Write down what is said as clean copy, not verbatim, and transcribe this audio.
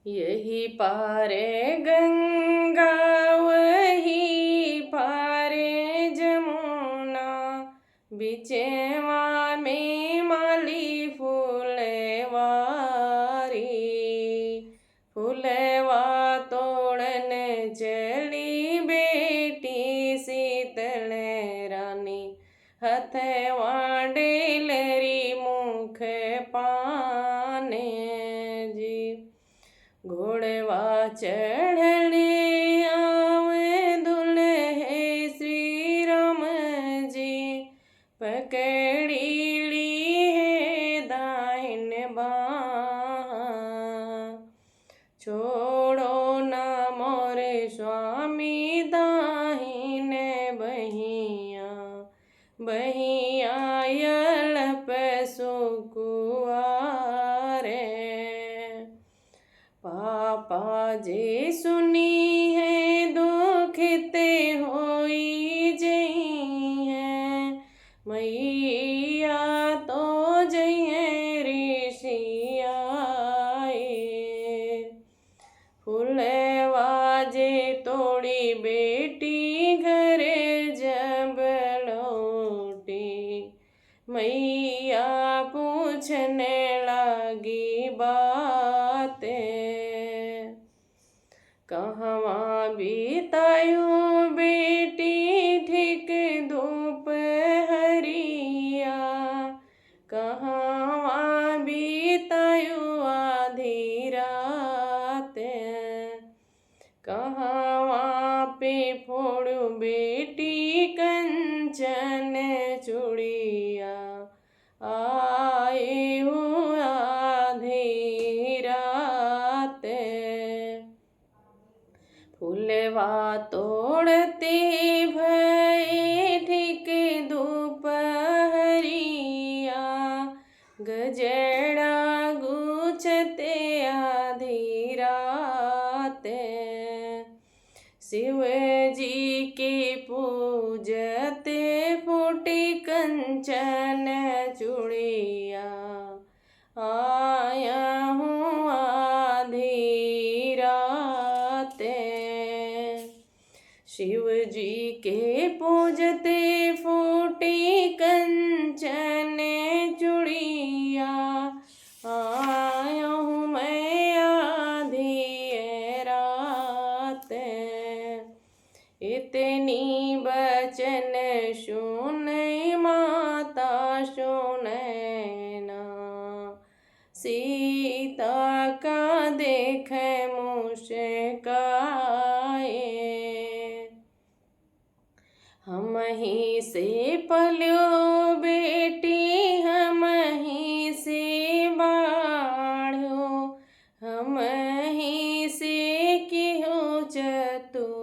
यही पारे गंगा वही पारे जमुना, बिचेवा में माली फूलेवारी। फूलेवा तोड़न चली बेटी शीतल रानी, हथवा डेलरी मुख पाने जी। घोड़वा चढ़ने आवे दुल्हे श्री राम जी, पकड़ी ली है दाहिन बाँ। छोड़ो न मोरे स्वामी दाहिन बहिया, बहिया यलप सुकुआरे। पापा जे सुनी है दुखते होई जई है, मैया तो जई है ऋषियाए। फूलवा जे तोड़ी बेटी घर जब लौटी, मैया पूछने लगी बातें। कहवा बीतायो बेटी ठीक धूप हरिया, कहवा बीतायो आधी रात। कहवा पे फोड़ू बेटी कंचन चूड़िया, आए हो आधी रात। फूलवा तोड़ते भये ठीक धूप हरिया, गजड़ा गुछते आधी रात। शिव जी के पूजते फूटी कंचन चूड़िया, आया हूँ आधी रात। शिव जी के पूजते फूटी कंचन चूड़िया, आया हूँ मैं आधी रात। इतनी बचन सुन माता सुने ना, सीता का देख मुस्काए। हम ही से पलो बेटी हम ही से बाढ़ो, हम ही से की हो चतुराई।